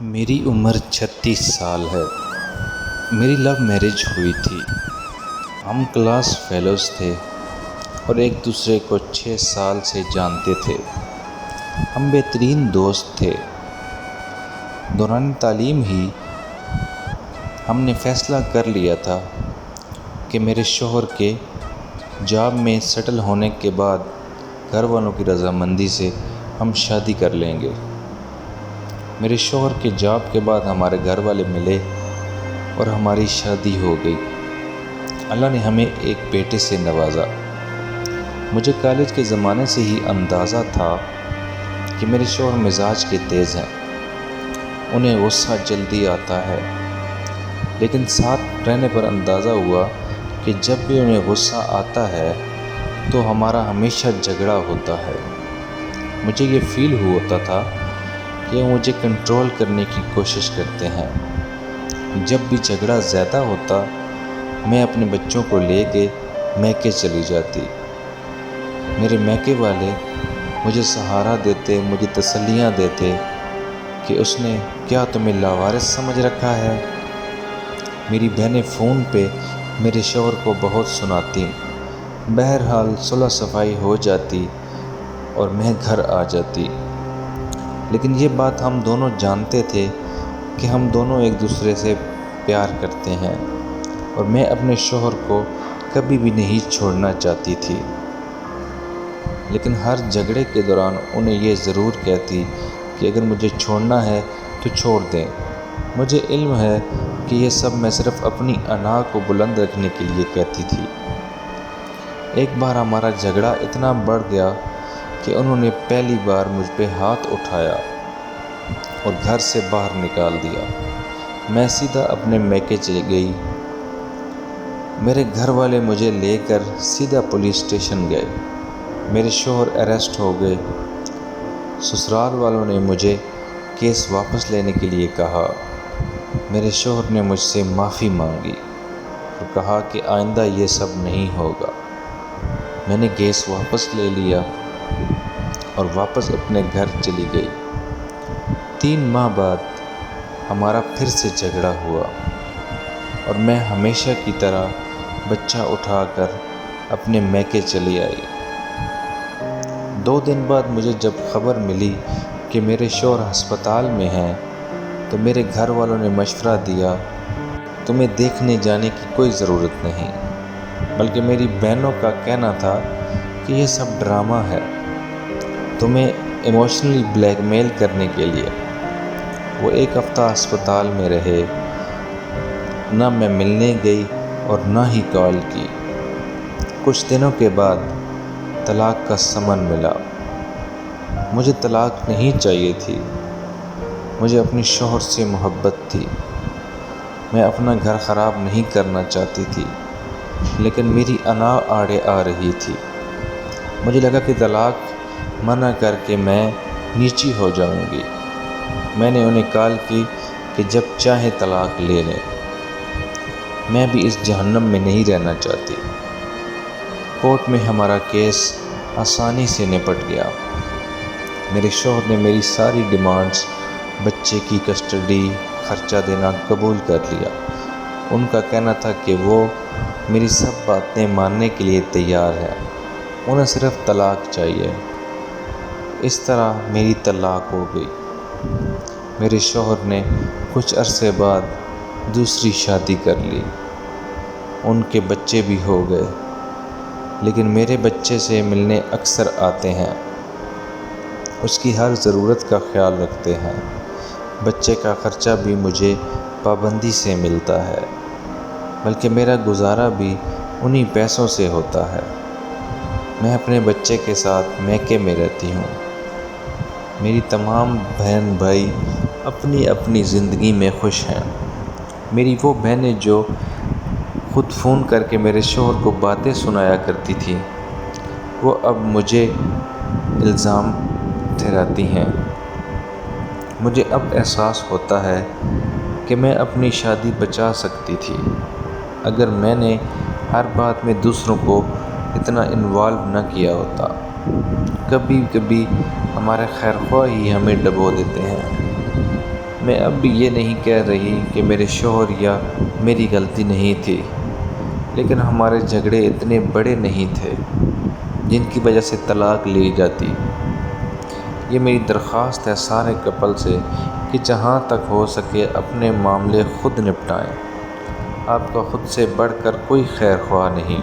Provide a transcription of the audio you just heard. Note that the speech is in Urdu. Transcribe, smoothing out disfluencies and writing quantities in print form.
میری عمر 36 سال ہے۔ میری لو میرج ہوئی تھی۔ ہم کلاس فیلوز تھے اور ایک دوسرے کو 6 سال سے جانتے تھے۔ ہم بہترین دوست تھے۔ دوران تعلیم ہی ہم نے فیصلہ کر لیا تھا کہ میرے شوہر کے جاب میں سیٹل ہونے کے بعد گھر والوں کی رضامندی سے ہم شادی کر لیں گے۔ میرے شوہر کے جاب کے بعد ہمارے گھر والے ملے اور ہماری شادی ہو گئی۔ اللہ نے ہمیں ایک بیٹے سے نوازا۔ مجھے کالج کے زمانے سے ہی اندازہ تھا کہ میرے شوہر مزاج کے تیز ہیں، انہیں غصہ جلدی آتا ہے، لیکن ساتھ رہنے پر اندازہ ہوا کہ جب بھی انہیں غصہ آتا ہے تو ہمارا ہمیشہ جھگڑا ہوتا ہے۔ مجھے یہ فیل ہوتا تھا کہ وہ مجھے کنٹرول کرنے کی کوشش کرتے ہیں۔ جب بھی جھگڑا زیادہ ہوتا، میں اپنے بچوں کو لے کے میکے چلی جاتی۔ میرے میکے والے مجھے سہارا دیتے، مجھے تسلیاں دیتے کہ اس نے کیا تمہیں لاوارث سمجھ رکھا ہے۔ میری بہنیں فون پہ میرے شوہر کو بہت سناتی۔ بہرحال صلح صفائی ہو جاتی اور میں گھر آ جاتی۔ لیکن یہ بات ہم دونوں جانتے تھے کہ ہم دونوں ایک دوسرے سے پیار کرتے ہیں اور میں اپنے شوہر کو کبھی بھی نہیں چھوڑنا چاہتی تھی۔ لیکن ہر جھگڑے کے دوران انہیں یہ ضرور کہتی کہ اگر مجھے چھوڑنا ہے تو چھوڑ دیں۔ مجھے علم ہے کہ یہ سب میں صرف اپنی انا کو بلند رکھنے کے لیے کہتی تھی۔ ایک بار ہمارا جھگڑا اتنا بڑھ گیا کہ انہوں نے پہلی بار مجھ پہ ہاتھ اٹھایا اور گھر سے باہر نکال دیا۔ میں سیدھا اپنے میکے چلی گئی۔ میرے گھر والے مجھے لے کر سیدھا پولیس اسٹیشن گئے۔ میرے شوہر اریسٹ ہو گئے۔ سسرال والوں نے مجھے کیس واپس لینے کے لیے کہا۔ میرے شوہر نے مجھ سے معافی مانگی اور کہا کہ آئندہ یہ سب نہیں ہوگا۔ میں نے کیس واپس لے لیا اور واپس اپنے گھر چلی گئی۔ 3 ماہ بعد ہمارا پھر سے جھگڑا ہوا اور میں ہمیشہ کی طرح بچہ اٹھا کر اپنے میکے چلی آئی۔ 2 دن بعد مجھے جب خبر ملی کہ میرے شوہر ہسپتال میں ہیں تو میرے گھر والوں نے مشورہ دیا، تمہیں دیکھنے جانے کی کوئی ضرورت نہیں، بلکہ میری بہنوں کا کہنا تھا کہ یہ سب ڈرامہ ہے، تمہیں ایموشنلی بلیک میل کرنے کے لیے۔ وہ 1 ہفتہ ہسپتال میں رہے، نہ میں ملنے گئی اور نہ ہی کال کی۔ کچھ دنوں کے بعد طلاق کا سمن ملا۔ مجھے طلاق نہیں چاہیے تھی، مجھے اپنے شوہر سے محبت تھی۔ میں اپنا گھر خراب نہیں کرنا چاہتی تھی، لیکن میری انا آڑے آ رہی تھی۔ مجھے لگا کہ طلاق منع کر کے میں نیچی ہو جاؤں گی۔ میں نے انہیں کال کی کہ جب چاہیں طلاق لے لیں، میں بھی اس جہنم میں نہیں رہنا چاہتی۔ کورٹ میں ہمارا کیس آسانی سے نپٹ گیا۔ میرے شوہر نے میری ساری ڈیمانڈز، بچے کی کسٹڈی، خرچہ دینا قبول کر لیا۔ ان کا کہنا تھا کہ وہ میری سب باتیں ماننے کے لیے تیار ہے، انہیں صرف طلاق چاہیے۔ اس طرح میری طلاق ہو گئی۔ میرے شوہر نے کچھ عرصے بعد دوسری شادی کر لی۔ ان کے بچے بھی ہو گئے، لیکن میرے بچے سے ملنے اکثر آتے ہیں، اس کی ہر ضرورت کا خیال رکھتے ہیں۔ بچے کا خرچہ بھی مجھے پابندی سے ملتا ہے، بلکہ میرا گزارا بھی انہی پیسوں سے ہوتا ہے۔ میں اپنے بچے کے ساتھ میکے میں رہتی ہوں۔ میری تمام بہن بھائی اپنی اپنی زندگی میں خوش ہیں۔ میری وہ بہنیں جو خود فون کر کے میرے شوہر کو باتیں سنایا کرتی تھیں، وہ اب مجھے الزام ٹھہراتی ہیں۔ مجھے اب احساس ہوتا ہے کہ میں اپنی شادی بچا سکتی تھی اگر میں نے ہر بات میں دوسروں کو اتنا انوالو نہ کیا ہوتا۔ کبھی کبھی ہمارے خیر خواہ ہی ہمیں ڈبو دیتے ہیں۔ میں اب بھی یہ نہیں کہہ رہی کہ میرے شوہر یا میری غلطی نہیں تھی، لیکن ہمارے جھگڑے اتنے بڑے نہیں تھے جن کی وجہ سے طلاق لی جاتی۔ یہ میری درخواست ہے سارے کپل سے کہ جہاں تک ہو سکے اپنے معاملے خود نپٹائیں۔ آپ کا خود سے بڑھ کر کوئی خیر خواہ نہیں۔